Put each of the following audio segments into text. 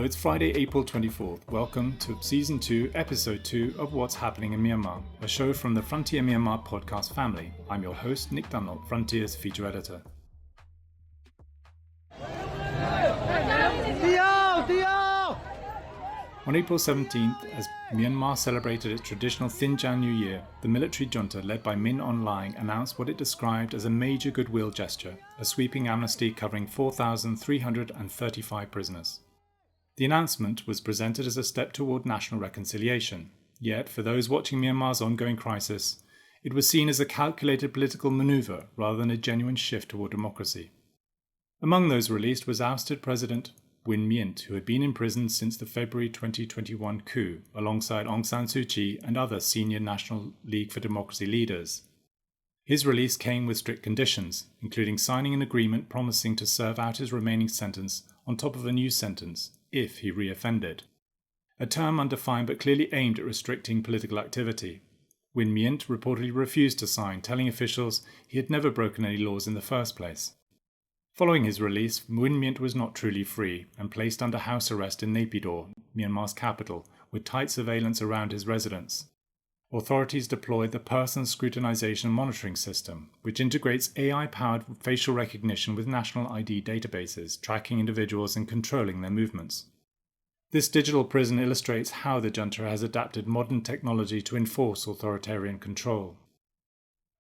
Hello, it's Friday, April 24th. Welcome to Season 2, Episode 2 of What's Happening in Myanmar, a show from the Frontier Myanmar podcast family. I'm your host, Nick Dunlop, Frontier's feature editor. On April 17th, as Myanmar celebrated its traditional Thinjan New Year, the military junta led by Min Aung Hlaing announced what it described as a major goodwill gesture, a sweeping amnesty covering 4,335 prisoners. The announcement was presented as a step toward national reconciliation, yet for those watching Myanmar's ongoing crisis, it was seen as a calculated political manoeuvre rather than a genuine shift toward democracy. Among those released was ousted President Win Myint, who had been in prison since the February 2021 coup, alongside Aung San Suu Kyi and other senior National League for Democracy leaders. His release came with strict conditions, including signing an agreement promising to serve out his remaining sentence on top of a new sentence, if he re-offended. A term undefined but clearly aimed at restricting political activity. Win Myint reportedly refused to sign, telling officials he had never broken any laws in the first place. Following his release, Win Myint was not truly free and placed under house arrest in Naypyidaw, Myanmar's capital, with tight surveillance around his residence. Authorities deployed the Person Scrutinization Monitoring System, which integrates AI-powered facial recognition with national ID databases, tracking individuals and controlling their movements. This digital prison illustrates how the junta has adapted modern technology to enforce authoritarian control.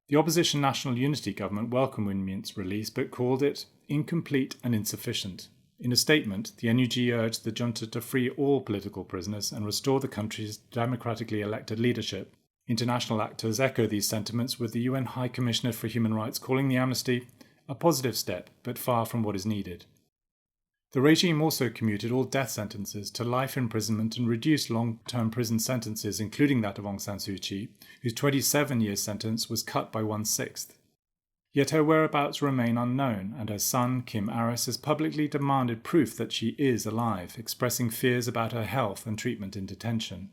The opposition National Unity government welcomed Win Myint's release but called it incomplete and insufficient. In a statement, the NUG urged the junta to free all political prisoners and restore the country's democratically elected leadership. International actors echo these sentiments, with the UN High Commissioner for Human Rights calling the amnesty a positive step, but far from what is needed. The regime also commuted all death sentences to life imprisonment and reduced long-term prison sentences, including that of Aung San Suu Kyi, whose 27-year sentence was cut by 1/6. Yet her whereabouts remain unknown, and her son, Kim Aris, has publicly demanded proof that she is alive, expressing fears about her health and treatment in detention.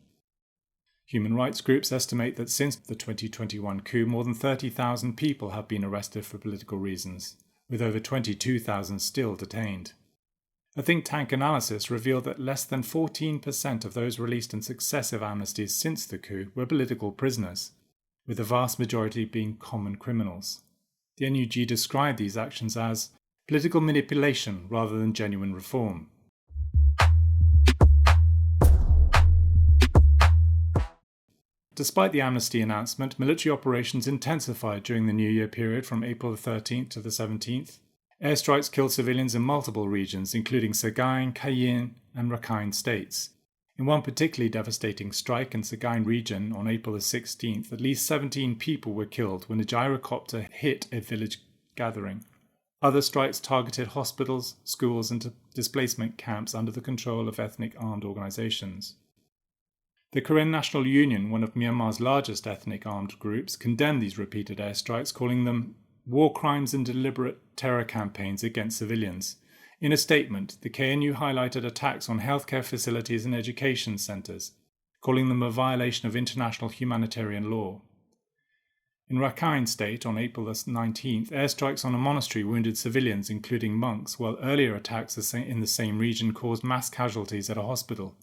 Human rights groups estimate that since the 2021 coup, more than 30,000 people have been arrested for political reasons, with over 22,000 still detained. A think tank analysis revealed that less than 14% of those released in successive amnesties since the coup were political prisoners, with the vast majority being common criminals. The NUG described these actions as political manipulation rather than genuine reform. Despite the amnesty announcement, military operations intensified during the New Year period from April 13th to the 17th. Airstrikes killed civilians in multiple regions, including Sagaing, Kayin and Kayin states. In one particularly devastating strike in Sagaing region on April 16th, at least 17 people were killed when a gyrocopter hit a village gathering. Other strikes targeted hospitals, schools and displacement camps under the control of ethnic armed organizations. The Kayin National Union, one of Myanmar's largest ethnic armed groups, condemned these repeated airstrikes, calling them war crimes and deliberate terror campaigns against civilians. In a statement, the KNU highlighted attacks on healthcare facilities and education centres, calling them a violation of international humanitarian law. In Rakhine State, on April 19th, airstrikes on a monastery wounded civilians, including monks, while earlier attacks in the same region caused mass casualties at a hospital.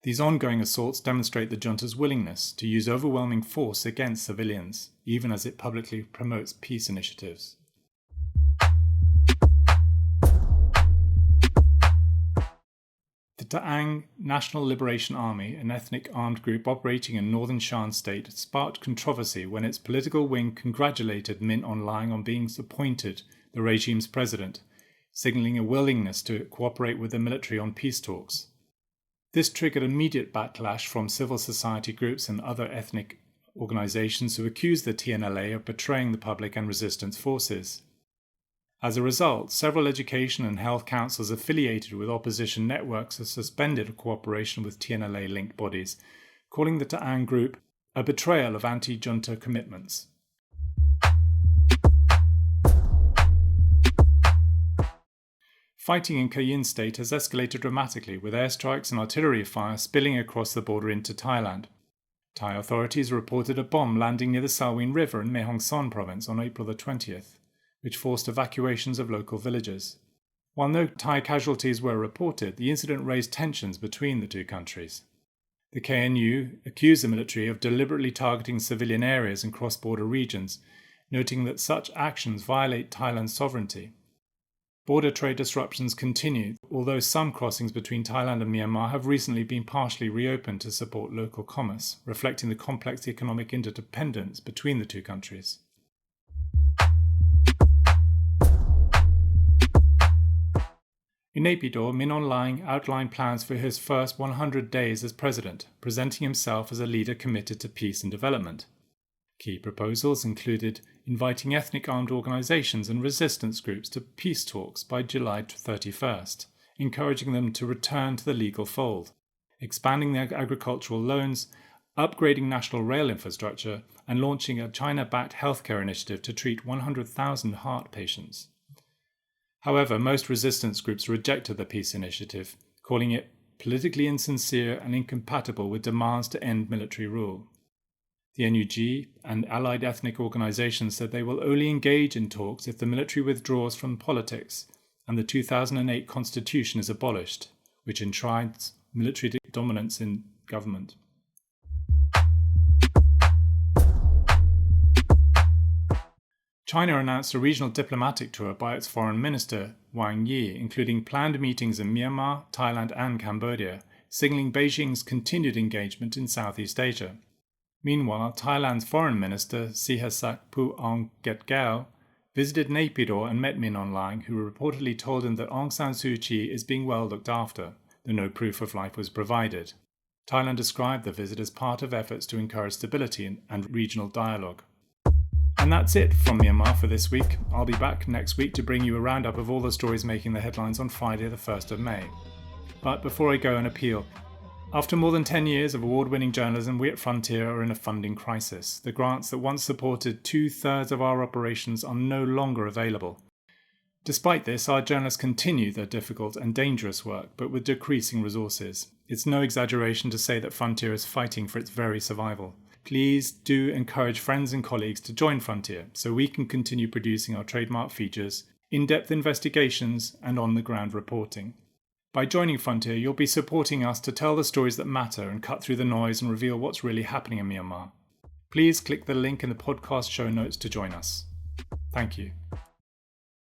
These ongoing assaults demonstrate the junta's willingness to use overwhelming force against civilians, even as it publicly promotes peace initiatives. The Ta'ang National Liberation Army, an ethnic armed group operating in northern Shan State, sparked controversy when its political wing congratulated Min Aung Hlaing on being appointed the regime's president, signalling a willingness to cooperate with the military on peace talks. This triggered immediate backlash from civil society groups and other ethnic organizations who accused the TNLA of betraying the public and resistance forces. As a result, several education and health councils affiliated with opposition networks have suspended cooperation with TNLA-linked bodies, calling the Ta'ang group a betrayal of anti-junta commitments. Fighting in Kayin State has escalated dramatically, with airstrikes and artillery fire spilling across the border into Thailand. Thai authorities reported a bomb landing near the Salween River in Mae Hong Son province on April 20th, which forced evacuations of local villages. While no Thai casualties were reported, the incident raised tensions between the two countries. The KNU accused the military of deliberately targeting civilian areas and cross-border regions, noting that such actions violate Thailand's sovereignty. Border trade disruptions continue, although some crossings between Thailand and Myanmar have recently been partially reopened to support local commerce, reflecting the complex economic interdependence between the two countries. In Naypyidaw, Min Aung Hlaing outlined plans for his first 100 days as president, presenting himself as a leader committed to peace and development. Key proposals included inviting ethnic armed organizations and resistance groups to peace talks by July 31st, encouraging them to return to the legal fold, expanding their agricultural loans, upgrading national rail infrastructure, and launching a China-backed healthcare initiative to treat 100,000 heart patients. However, most resistance groups rejected the peace initiative, calling it politically insincere and incompatible with demands to end military rule. The NUG and allied ethnic organizations said they will only engage in talks if the military withdraws from politics and the 2008 constitution is abolished, which enshrines military dominance in government. China announced a regional diplomatic tour by its foreign minister, Wang Yi, including planned meetings in Myanmar, Thailand and Cambodia, signalling Beijing's continued engagement in Southeast Asia. Meanwhile, Thailand's foreign minister, Sihasak Aung Hlaing, visited Naypyidaw and met Min Aung Hlaing, who reportedly told him that Aung San Suu Kyi is being well looked after, though no proof of life was provided. Thailand described the visit as part of efforts to encourage stability and regional dialogue. And that's it from Myanmar for this week. I'll be back next week to bring you a roundup of all the stories making the headlines on Friday the 1st of May. But before I go, an appeal. After more than 10 years of award-winning journalism, we at Frontier are in a funding crisis. The grants that once supported 2/3 of our operations are no longer available. Despite this, our journalists continue their difficult and dangerous work, but with decreasing resources. It's no exaggeration to say that Frontier is fighting for its very survival. Please do encourage friends and colleagues to join Frontier so we can continue producing our trademark features, in-depth investigations, and on-the-ground reporting. By joining Frontier, you'll be supporting us to tell the stories that matter and cut through the noise and reveal what's really happening in Myanmar. Please click the link in the podcast show notes to join us. Thank you.